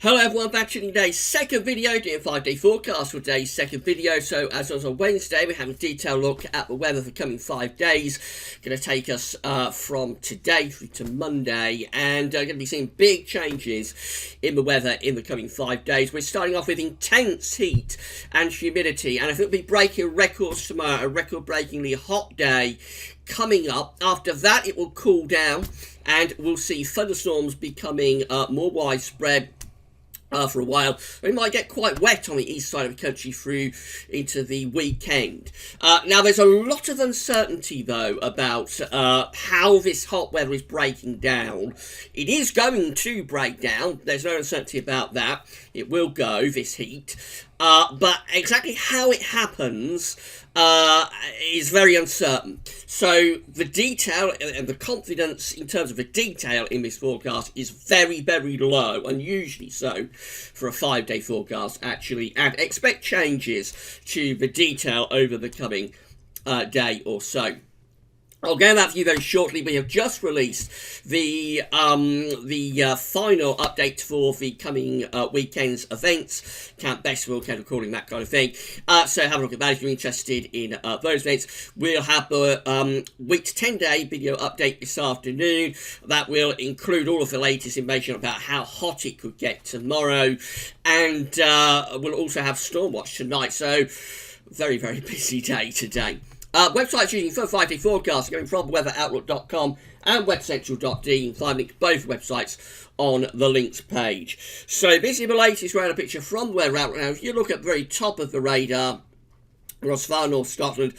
Hello everyone, back to today's second video, doing 5-day forecast for today's second video. So as was on Wednesday, we have a detailed look at the weather for the coming 5 days. Going to take us from today through to Monday, and going to be seeing big changes in the weather in the coming 5 days. We're starting off with intense heat and humidity, and I think we'll be breaking records tomorrow, a record-breakingly hot day coming up. After that, it will cool down, and we'll see thunderstorms becoming more widespread for a while. We might get quite wet on the east side of the country through into the weekend. Now, there's a lot of uncertainty, though, about how this hot weather is breaking down. It is going to break down. There's no uncertainty about that. It will go, this heat. But exactly how it happens is very uncertain. So the detail and the confidence in terms of the detail in this forecast is very, very low, unusually so for a 5-day forecast, actually. And expect changes to the detail over the coming day or so. I'll get that for you very shortly. We have just released the final update for the coming weekend's events, Camp Festival, Camp Recording, that kind of thing. So have a look at that if you're interested in those events. We'll have the week to 10-day video update this afternoon. That will include all of the latest information about how hot it could get tomorrow, and we'll also have Stormwatch tonight. So very, very busy day today. Websites using for 5-day forecast going from weatheroutlook.com and webcentral.de. You can find links to both websites on the links page. So this is the latest radar picture from Weather Outlook. Now, if you look at the very top of the radar, across far north Scotland,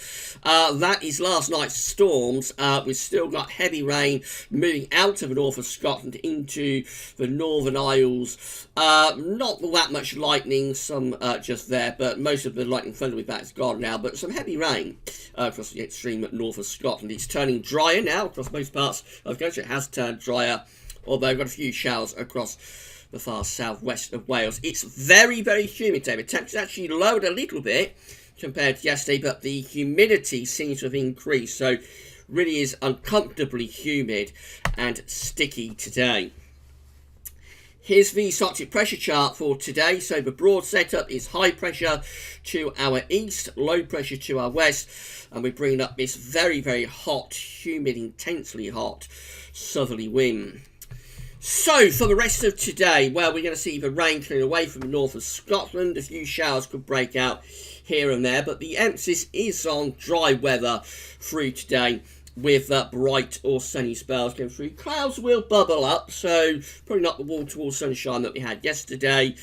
that is last night's storms. We've still got heavy rain moving out of the north of Scotland into the Northern Isles. Not that much lightning, some just there, but most of the lightning thunder with that is gone now. But some heavy rain across the extreme north of Scotland. It's turning drier now across most parts of the country. It has turned drier, although we've got a few showers across the far southwest of Wales. It's very, very humid today. The temperature's actually lowered a little bit compared to yesterday, but the humidity seems to have increased, so really is uncomfortably humid and sticky today. Here's the Arctic pressure chart for today. So the broad setup is high pressure to our east, low pressure to our west, and we're bringing up this very, very hot, humid, intensely hot southerly wind. So, for the rest of today, well, we're going to see the rain clearing away from the north of Scotland. A few showers could break out here and there, but the emphasis is on dry weather through today with bright or sunny spells going through. Clouds will bubble up, so probably not the wall-to-wall sunshine that we had yesterday,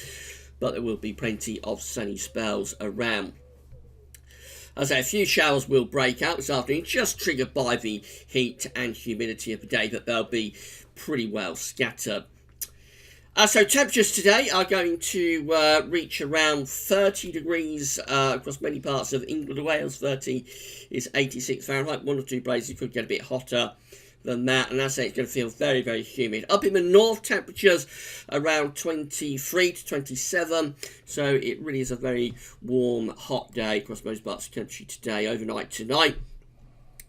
but there will be plenty of sunny spells around. As I say, a few showers will break out this afternoon, just triggered by the heat and humidity of the day, that they'll be pretty well scattered. So temperatures today are going to reach around 30 degrees across many parts of England and Wales. 30 is 86 Fahrenheit. 1 or 2 places could get a bit hotter than that, and as I say, it's going to feel very, very humid. Up in the north, temperatures around 23 to 27, so it really is a very warm, hot day across most parts of the country today, overnight tonight.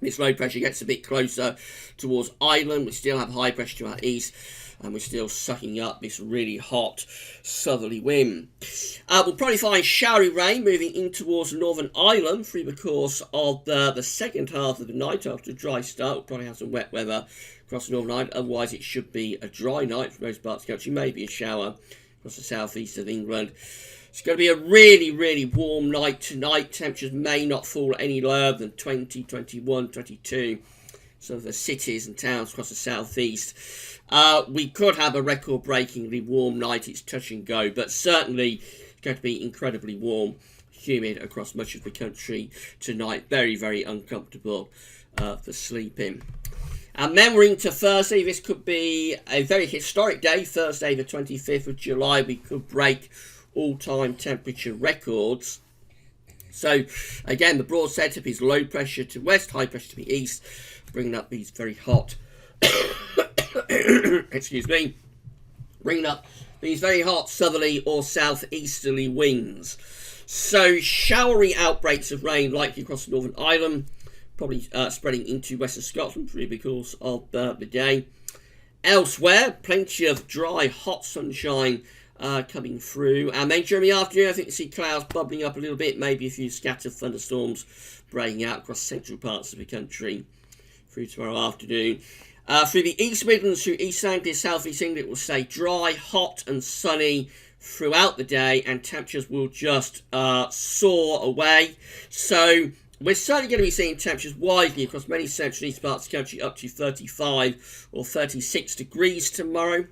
This low pressure gets a bit closer towards Ireland. We still have high pressure to our east, and we're still sucking up this really hot southerly wind. We'll probably find showery rain moving in towards Northern Ireland through the course of the second half of the night. After a dry start, we'll probably have some wet weather across Northern Ireland. Otherwise, it should be a dry night for most parts of the country. Maybe a shower across the southeast of England. It's going to be a really, really warm night tonight. Temperatures may not fall any lower than 20, 21, 22. Some of the cities and towns across the southeast. We could have a record-breakingly warm night. It's touch and go, but certainly it's going to be incredibly warm, humid across much of the country tonight. Very, very uncomfortable for sleeping. And then we're into Thursday. This could be a very historic day. Thursday, the 25th of July, we could break all-time temperature records. So, again, the broad setup is low pressure to west, high pressure to the east, bringing up these very hot, excuse me, bringing up these very hot southerly or southeasterly winds. So, showery outbreaks of rain likely across Northern Ireland, probably spreading into western Scotland through the course of the day. Elsewhere, plenty of dry, hot sunshine coming through. And then during the afternoon, I think you see clouds bubbling up a little bit, maybe a few scattered thunderstorms breaking out across central parts of the country through tomorrow afternoon. Through the East Midlands, through East Anglia, South East England, it will stay dry, hot and sunny throughout the day, and temperatures will just soar away. So we're certainly going to be seeing temperatures widely across many central and east parts of the country up to 35 or 36 degrees tomorrow.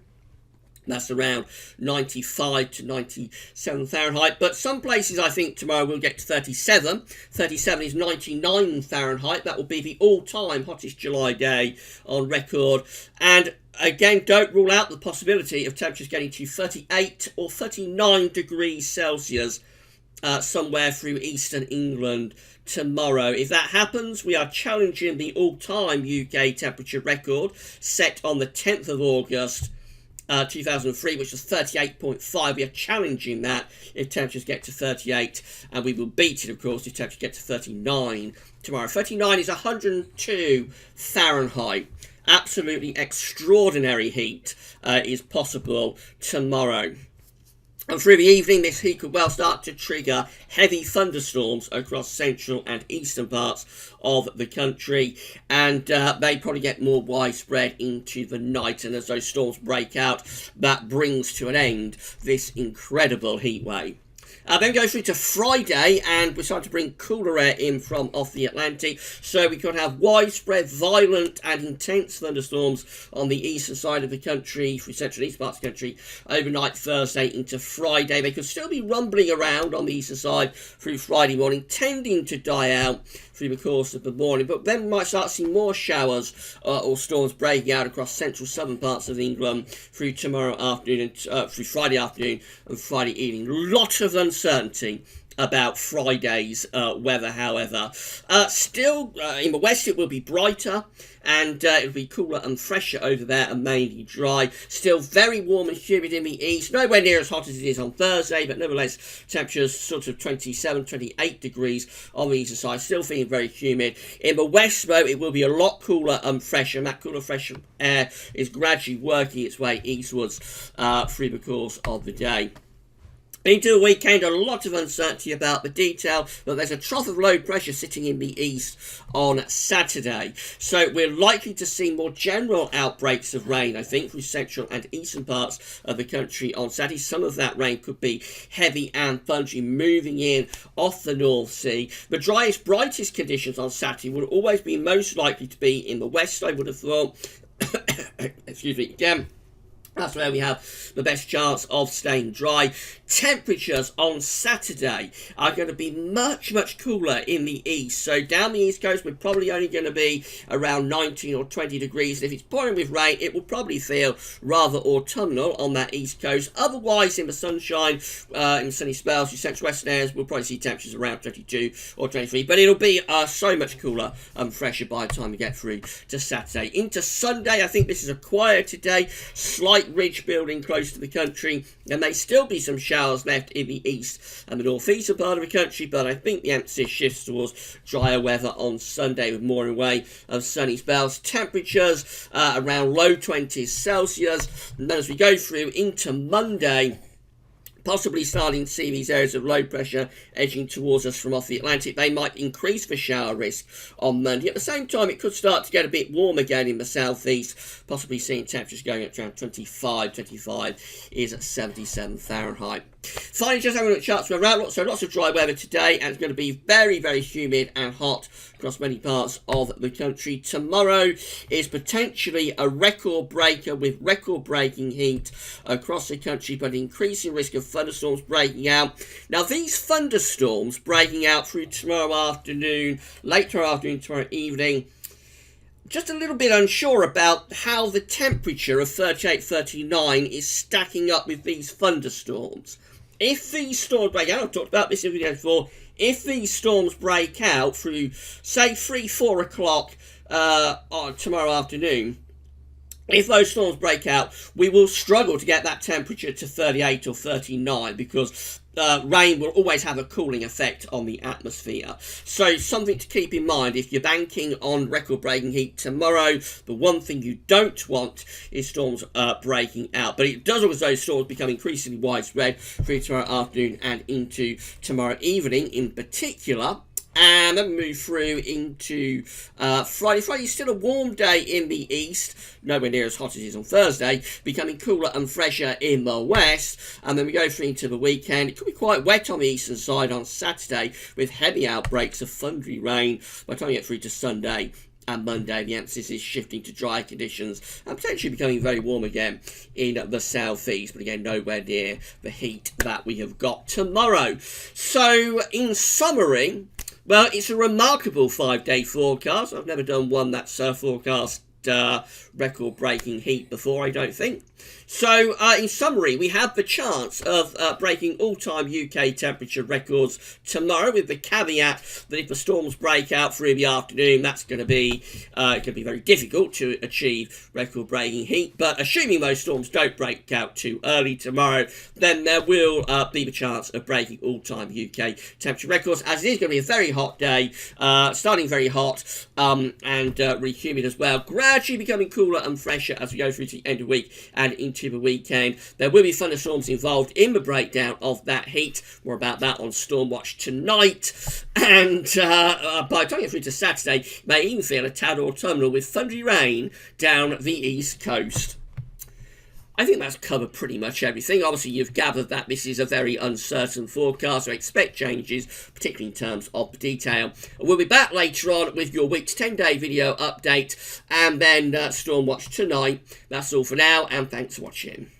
That's around 95 to 97 Fahrenheit. But some places, I think, tomorrow will get to 37. 37 is 99 Fahrenheit. That will be the all-time hottest July day on record. And again, don't rule out the possibility of temperatures getting to 38 or 39 degrees Celsius somewhere through eastern England tomorrow. If that happens, we are challenging the all-time UK temperature record set on the 10th of August 2003, which was 38.5. We are challenging that if temperatures get to 38, and we will beat it, of course, if temperatures get to 39 tomorrow. 39 is 102 Fahrenheit. Absolutely extraordinary heat is possible tomorrow. And through the evening, this heat could well start to trigger heavy thunderstorms across central and eastern parts of the country. And they probably get more widespread into the night. And as those storms break out, that brings to an end this incredible heat wave. Then go through to Friday, and we're starting to bring cooler air in from off the Atlantic, so we could have widespread, violent and intense thunderstorms on the eastern side of the country, through central and east parts of the country, overnight Thursday into Friday. They could still be rumbling around on the eastern side through Friday morning, tending to die out through the course of the morning, but then we might start seeing more showers or storms breaking out across central southern parts of England through tomorrow afternoon and through Friday afternoon and Friday evening. Lot of uncertainty about Friday's weather, however. Still, in the west it will be brighter, and it'll be cooler and fresher over there and mainly dry. Still very warm and humid in the east, nowhere near as hot as it is on Thursday, but nevertheless temperatures sort of 27, 28 degrees on the eastern side, still feeling very humid. In the west, though, it will be a lot cooler and fresher, and that cooler, fresher air is gradually working its way eastwards through the course of the day. Into the weekend, a lot of uncertainty about the detail, but there's a trough of low pressure sitting in the east on Saturday. So we're likely to see more general outbreaks of rain, I think, through central and eastern parts of the country on Saturday. Some of that rain could be heavy and thundery, moving in off the North Sea. The driest, brightest conditions on Saturday would always be most likely to be in the west, I would have thought. Excuse me, again. That's where we have the best chance of staying dry. Temperatures on Saturday are going to be much, much cooler in the east. So down the east coast, we're probably only going to be around 19 or 20 degrees. And if it's pouring with rain, it will probably feel rather autumnal on that east coast. Otherwise, in the sunshine, in sunny spells, your central western areas, we'll probably see temperatures around 22 or 23. But it'll be so much cooler and fresher by the time we get through to Saturday. Into Sunday, I think this is a quieter day. Slight ridge building close to the country. There may still be some showers left in the east and the northeastern part of the country, but I think the emphasis shifts towards drier weather on Sunday with more in the way of sunny spells. Temperatures around low 20s Celsius. And then as we go through into Monday, possibly starting to see these areas of low pressure edging towards us from off the Atlantic. They might increase the shower risk on Monday. At the same time, it could start to get a bit warm again in the southeast, possibly seeing temperatures going up to around 25. 25 is at 77 Fahrenheit. Finally, just having a look at charts we're around. So lots of dry weather today, and it's going to be very, very humid and hot across many parts of the country. Tomorrow is potentially a record breaker with record-breaking heat across the country, but increasing risk of thunderstorms breaking out. Now, these thunderstorms breaking out through tomorrow afternoon, late tomorrow afternoon, tomorrow evening, just a little bit unsure about how the temperature of 38, 39 is stacking up with these thunderstorms. If these storms break out, I've talked about this in the video before, if these storms break out through, say, 3, 4 o'clock tomorrow afternoon, if those storms break out, we will struggle to get that temperature to 38 or 39 because rain will always have a cooling effect on the atmosphere. So something to keep in mind, if you're banking on record-breaking heat tomorrow, the one thing you don't want is storms breaking out. But it does look as though storms become increasingly widespread through tomorrow afternoon and into tomorrow evening in particular. And then move through into Friday. Friday's still a warm day in the east, nowhere near as hot as it is on Thursday, becoming cooler and fresher in the west. And then we go through into the weekend. It could be quite wet on the eastern side on Saturday, with heavy outbreaks of thundery rain. By the time we get through to Sunday and Monday, the emphasis is shifting to dry conditions and potentially becoming very warm again in the southeast, but again, nowhere near the heat that we have got tomorrow. So, in summary, well, it's a remarkable 5-day forecast. I've never done one that's forecast record-breaking heat before, I don't think. So, in summary, we have the chance of breaking all-time UK temperature records tomorrow, with the caveat that if the storms break out through the afternoon, that's going to be very difficult to achieve record-breaking heat. But assuming those storms don't break out too early tomorrow, then there will be the chance of breaking all-time UK temperature records, as it is going to be a very hot day, starting very hot and really humid as well, gradually becoming cooler and fresher as we go through to the end of the week and into the weekend. There will be thunderstorms involved in the breakdown of that heat. More about that on Stormwatch tonight. And by the time you get through to Saturday, you may even feel a tad autumnal with thundery rain down the east coast. I think that's covered pretty much everything. Obviously, you've gathered that this is a very uncertain forecast, so expect changes, particularly in terms of the detail. We'll be back later on with your week's 10-day video update, and then Stormwatch tonight. That's all for now, and thanks for watching.